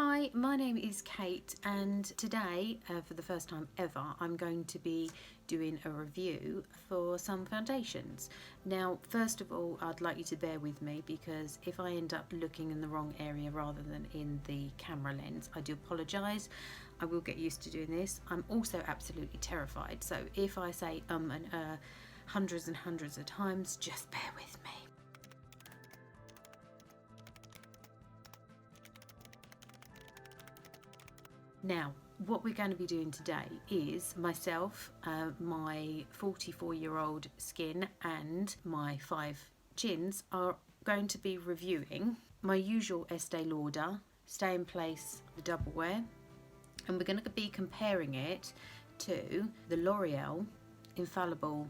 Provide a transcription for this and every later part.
Hi, my name is Kate, and today, for the first time ever, I'm going to be doing a review for some foundations. Now, first of all, I'd like you to bear with me because if I end up looking in the wrong area rather than in the camera lens, I do apologise. I will get used to doing this. I'm also absolutely terrified, so if I say and hundreds and hundreds of times, just bear with me. Now, what we're going to be doing today is myself, my 44-year-old skin and my 5 chins are going to be reviewing my usual Estee Lauder Stay in Place the Doublewear, and we're going to be comparing it to the L'Oreal Infallible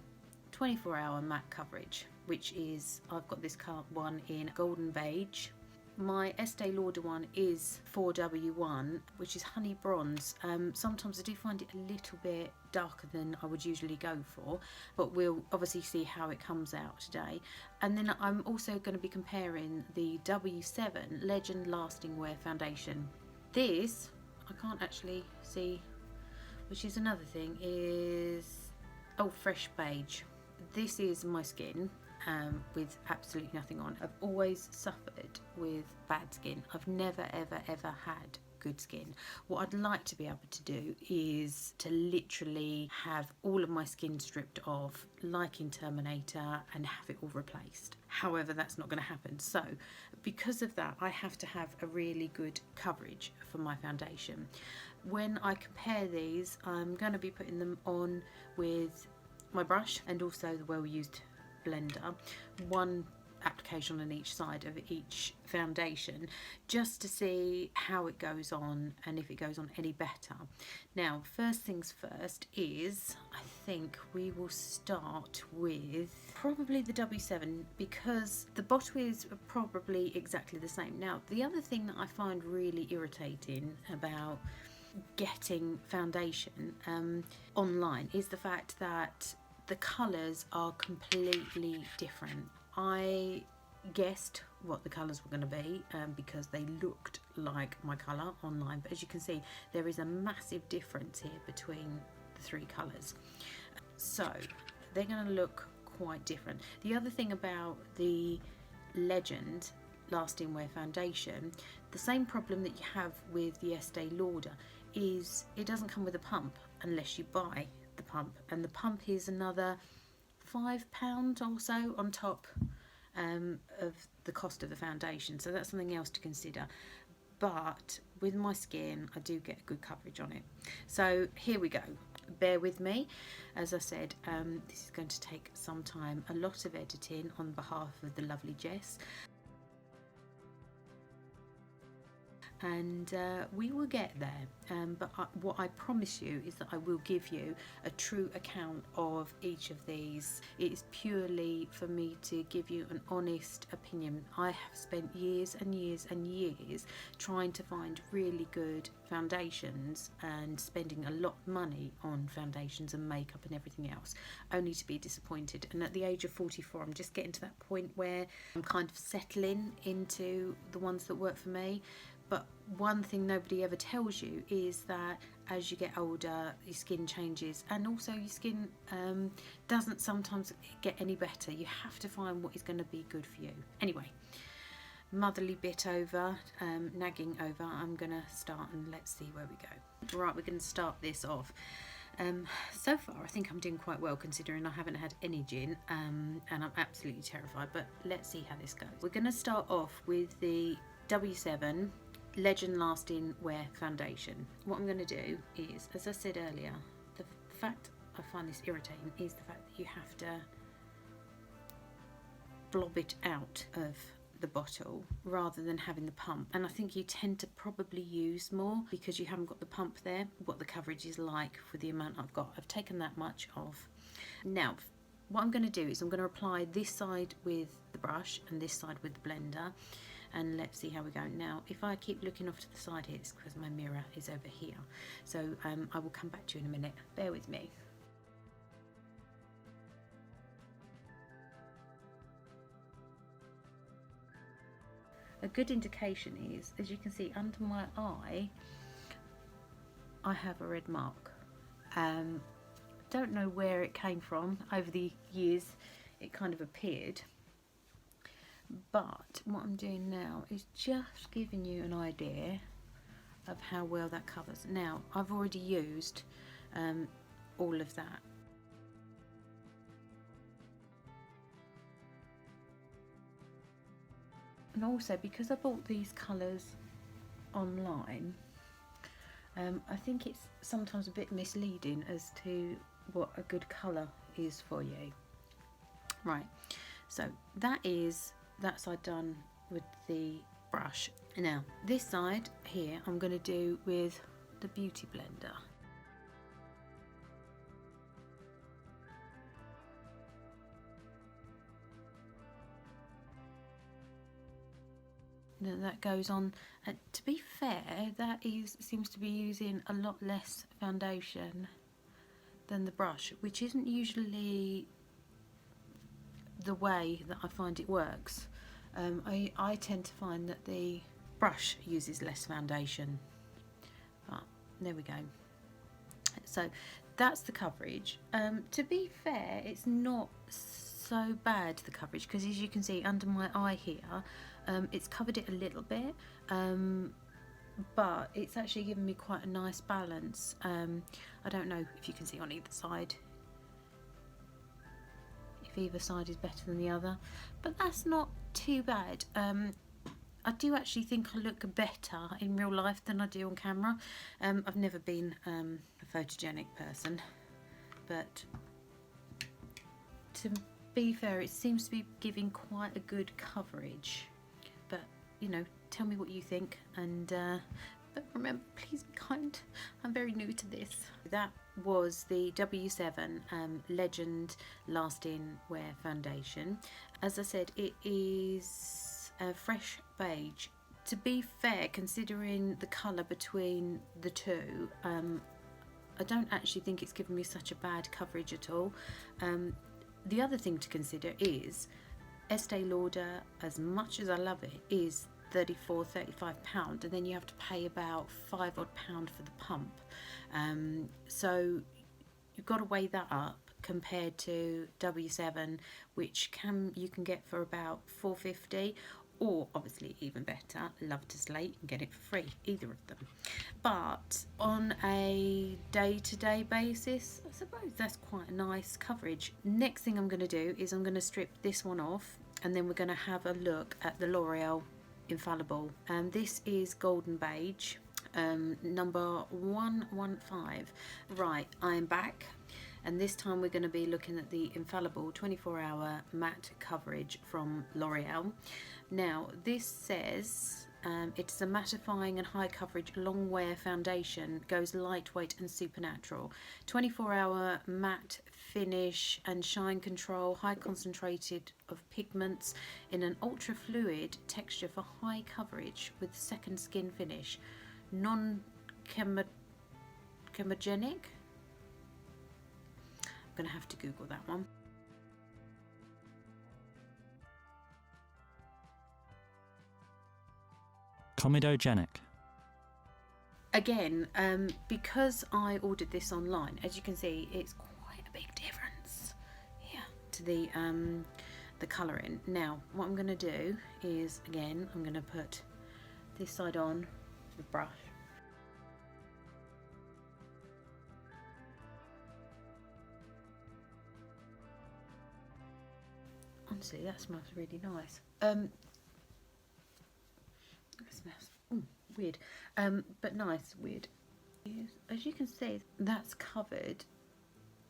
24-hour matte coverage, which is, I've got this one in golden beige. My Estee Lauder one is 4W1, which is honey bronze. Sometimes I do find it a little bit darker than I would usually go for, but we'll obviously see how it comes out today. And then I'm also going to be comparing the W7 Legend Lasting Wear Foundation. This, I can't actually see, which is another thing, is, oh, fresh beige. This is my skin. With absolutely nothing on. I've always suffered with bad skin. I've never ever had good skin. What I'd like to be able to do is to literally have all of my skin stripped off like in Terminator and have it all replaced. However, that's not going to happen. So because of that, I have to have a really good coverage for my foundation. When I compare these, I'm going to be putting them on with my brush and also the well-used blender, one application on each side of each foundation, just to see how it goes on and if it goes on any better. Now, first things first is, I think we will start with probably the W7 because the bottle is probably exactly the same. Now, the other thing that I find really irritating about getting foundation online is the fact that the colours are completely different. I guessed what the colours were going to be because they looked like my colour online, but as you can see, there is a massive difference here between the 3 colours. So they're going to look quite different. The other thing about the Legend Lasting Wear Foundation, the same problem that you have with the Estee Lauder is it doesn't come with a pump unless you buy the pump, and the pump is another £5 or so on top of the cost of the foundation, so that's something else to consider. But with my skin, I do get good coverage on it. So here we go. Bear with me. As I said, this is going to take some time, a lot of editing on behalf of the lovely Jess. And we will get there, but what I promise you is that I will give you a true account of each of these. It is purely for me to give you an honest opinion. I have spent years and years and years trying to find really good foundations and spending a lot of money on foundations and makeup and everything else, only to be disappointed. And at the age of 44, I'm just getting to that point where I'm kind of settling into the ones that work for me. But one thing nobody ever tells you is that as you get older, your skin changes, and also your skin doesn't sometimes get any better. You have to find what is going to be good for you. Anyway, motherly bit over, nagging over, I'm going to start and let's see where we go. Right, we're going to start this off. So far I think I'm doing quite well considering I haven't had any gin, and I'm absolutely terrified, but let's see how this goes. We're going to start off with the W7 Legend Lasting Wear Foundation. What I'm going to do is, as I said earlier, the fact I find this irritating is the fact that you have to blob it out of the bottle rather than having the pump, and I think you tend to probably use more because you haven't got the pump there, what the coverage is like for the amount I've got. I've taken that much off. Now what I'm going to do is I'm going to apply this side with the brush and this side with the blender, and let's see how we go. Now if I keep looking off to the side here, it's because my mirror is over here, so I will come back to you in a minute. Bear with me. a good indication is, as you can see under my eye, I have a red mark. Don't know where it came from. Over the years it kind of appeared, but what I'm doing now is just giving you an idea of how well that covers. Now I've already used all of that. And also, because I bought these colours online, I think it's sometimes a bit misleading as to what a good colour is for you. Right, so that side done with the brush. Now this side here I'm going to do with the Beauty Blender. Now that goes on, to be fair, that seems to be using a lot less foundation than the brush, which isn't usually the way that I find it works. I tend to find that the brush uses less foundation, but there we go. So that's the coverage. To be fair, it's not so bad, the coverage, because as you can see under my eye here, it's covered it a little bit, but it's actually given me quite a nice balance. I don't know if you can see on either side, if either side is better than the other, but that's not too bad. I do actually think I look better in real life than I do on camera. I've never been a photogenic person, but to be fair, it seems to be giving quite a good coverage. But you know, tell me what you think, and but remember, please be kind. I'm very new to this. That was the W7 Legend Lasting Wear Foundation. As I said, it is a fresh beige. To be fair, considering the colour between the two, I don't actually think it's given me such a bad coverage at all. The other thing to consider is Estee Lauder, as much as I love it, is £35, and then you have to pay about £5 odd for the pump. So you've got to weigh that up compared to W7, which you can get for about £4.50, or obviously even better, Love to Slate, and get it for free, either of them. But on a day-to-day basis, I suppose that's quite a nice coverage. Next thing I'm going to do is I'm going to strip this one off, and then we're going to have a look at the L'Oreal Infallible. This is Golden Beige, number 115. Right, I'm back, and this time we're going to be looking at the Infallible 24-hour matte coverage from L'Oreal. Now this says it's a mattifying and high coverage long wear foundation, goes lightweight and supernatural, 24-hour matte finish and shine control, high concentrated of pigments in an ultra fluid texture for high coverage with second skin finish, non-chemogenic. I'm gonna have to Google that one. Comedogenic. Again, because I ordered this online, as you can see, it's quite a big difference here to the colouring. Now, what I'm going to do is, again, I'm going to put this side on the brush. Honestly, that smells really nice. That smells weird, but nice, weird. As you can see, that's covered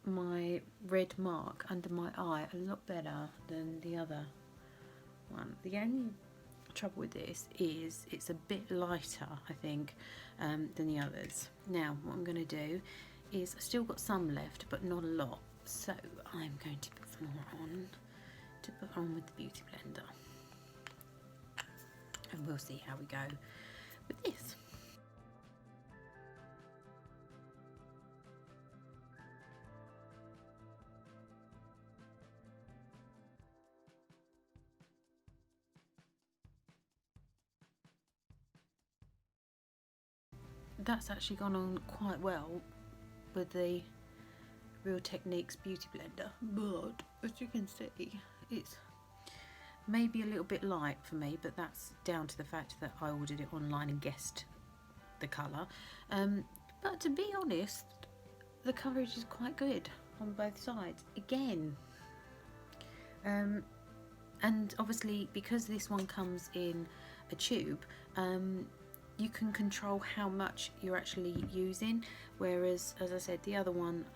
my red mark under my eye a lot better than the other one. The only trouble with this is it's a bit lighter, I think, than the others. Now, what I'm going to do is I've still got some left, but not a lot, so I'm going to put some more on to put on with the Beauty Blender, and we'll see how we go with this. that's actually gone on quite well with the Real Techniques Beauty Blender, but as you can see, it's maybe a little bit light for me, but that's down to the fact that I ordered it online and guessed the colour. But to be honest, the coverage is quite good on both sides again. And obviously, because this one comes in a tube, you can control how much you're actually using, whereas, as I said, the other one,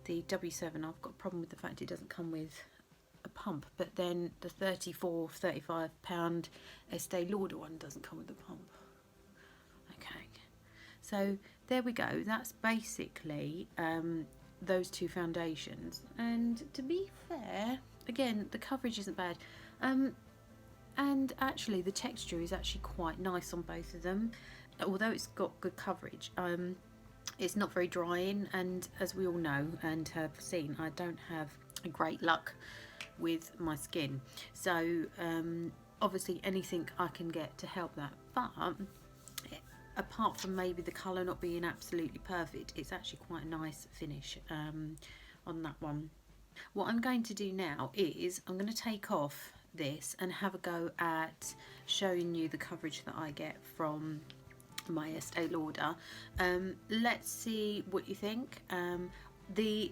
the W7, I've got a problem with the fact it doesn't come with a pump, but then the 35 pound Estee Lauder one doesn't come with a pump. Okay, so there we go. That's basically those two foundations, and to be fair, again, the coverage isn't bad, and actually the texture is actually quite nice on both of them, although it's got good coverage. It's not very drying, and as we all know and have seen, I don't have a great luck with my skin, so obviously anything I can get to help that, but apart from maybe the colour not being absolutely perfect, it's actually quite a nice finish on that one. What I'm going to do now is I'm going to take off this and have a go at showing you the coverage that I get from my Estee Lauder. Let's see what you think. The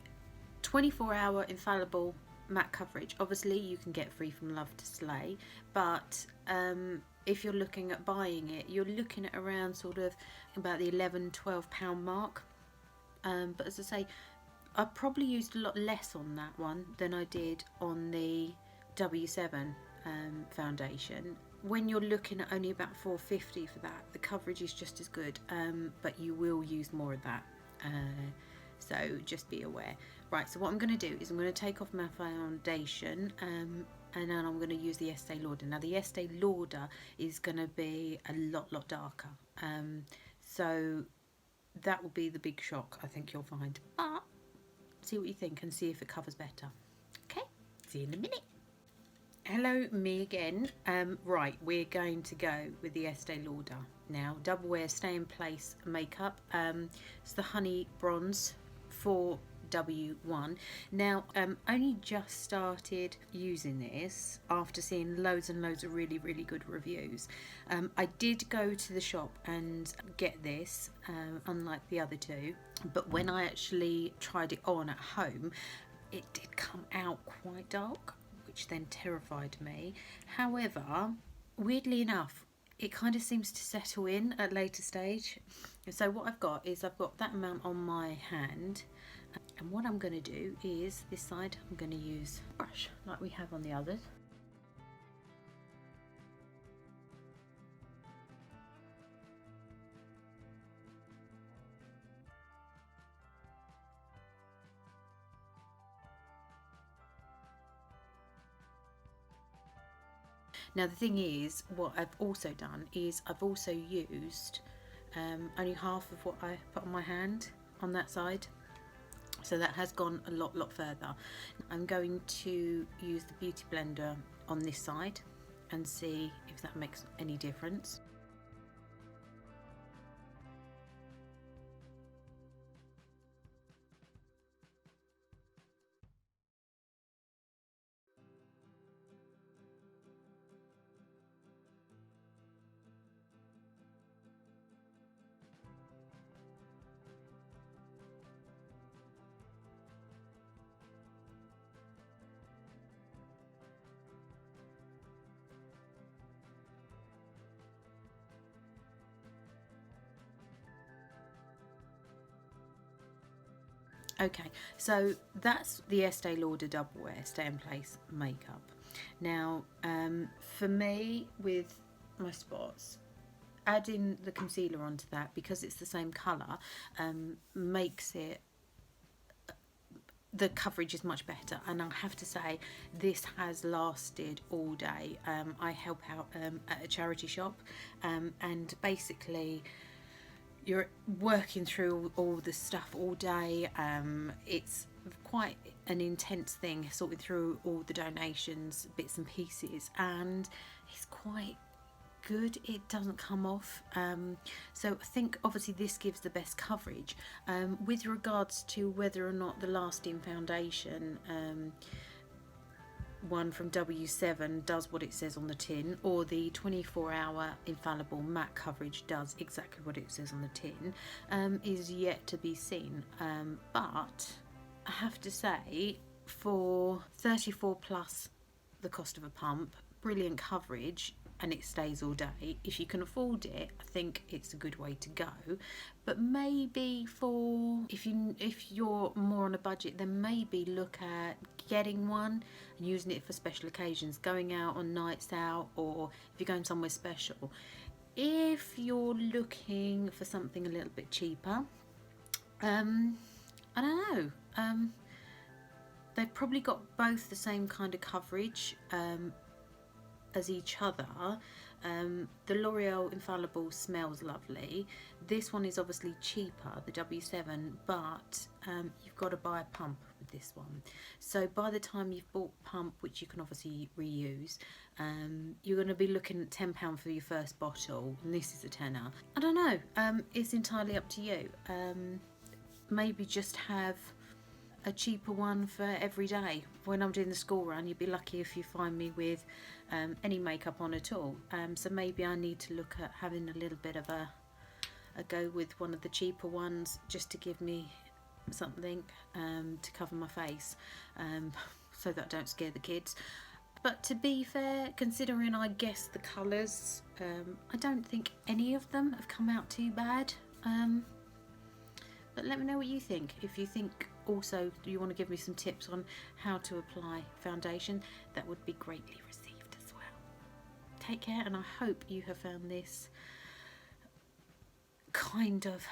24-hour infallible matte coverage, obviously you can get free from Love to Slay, but if you're looking at buying it, you're looking at around sort of about the £11–12 mark. But as I say, I probably used a lot less on that one than I did on the W7 foundation. When you're looking at only about £4.50 for that, the coverage is just as good, but you will use more of that. So just be aware. Right, so what I'm going to do is I'm going to take off my foundation, and then I'm going to use the Estee Lauder. Now the Estee Lauder is going to be a lot darker, so that will be the big shock, I think you'll find. But see what you think and see if it covers better. Okay, see you in a minute. Hello, me again. Right, we're going to go with the Estee Lauder now. Doublewear Stay in Place makeup. It's the Honey Bronze 4W1. Now, only just started using this after seeing loads and loads of really good reviews. I did go to the shop and get this, unlike the other two, but when I actually tried it on at home, it did come out quite dark, which then terrified me. However, weirdly enough, it kind of seems to settle in at a later stage. So what I've got is I've got that amount on my hand, and what I'm going to do is this side I'm going to use a brush like we have on the others. Now the thing is, what I've also done is I've also used only half of what I put on my hand on that side, so that has gone a lot further. I'm going to use the Beauty Blender on this side and see if that makes any difference. Okay, so that's the Estee Lauder Doublewear Stay in Place makeup. Now, for me, with my spots, adding the concealer onto that, because it's the same colour, makes it, the coverage is much better. And I have to say, this has lasted all day. I help out at a charity shop, and basically you're working through all the stuff all day. It's quite an intense thing, sorting through all the donations, bits and pieces, and it's quite good, it doesn't come off. So I think obviously this gives the best coverage. With regards to whether or not the lasting foundation one from W7 does what it says on the tin, or the 24-hour infallible matte coverage does exactly what it says on the tin, is yet to be seen. But I have to say, for 34 plus the cost of a pump, brilliant coverage, and it stays all day. If you can afford it, I think it's a good way to go. But maybe if you're more on a budget, then maybe look at getting one and using it for special occasions, going out on nights out, or if you're going somewhere special. If you're looking for something a little bit cheaper, I don't know, they've probably got both the same kind of coverage as each other. The L'Oreal Infallible smells lovely. This one is obviously cheaper, the W7, but you've got to buy a pump with this one. So by the time you've bought a pump, which you can obviously reuse, you're going to be looking at £10 for your first bottle, and this is a tenner. I don't know, it's entirely up to you. Maybe just have a cheaper one for every day. When I'm doing the school run, you'd be lucky if you find me with any makeup on at all. So maybe I need to look at having a little bit of a go with one of the cheaper ones, just to give me something to cover my face, so that I don't scare the kids. But to be fair, considering I guess the colours, I don't think any of them have come out too bad. But let me know what you think. If you think also you want to give me some tips on how to apply foundation, that would be greatly received as well. Take care, and I hope you have found this kind of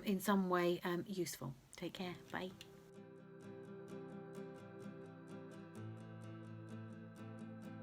in some way useful. Take care. Bye.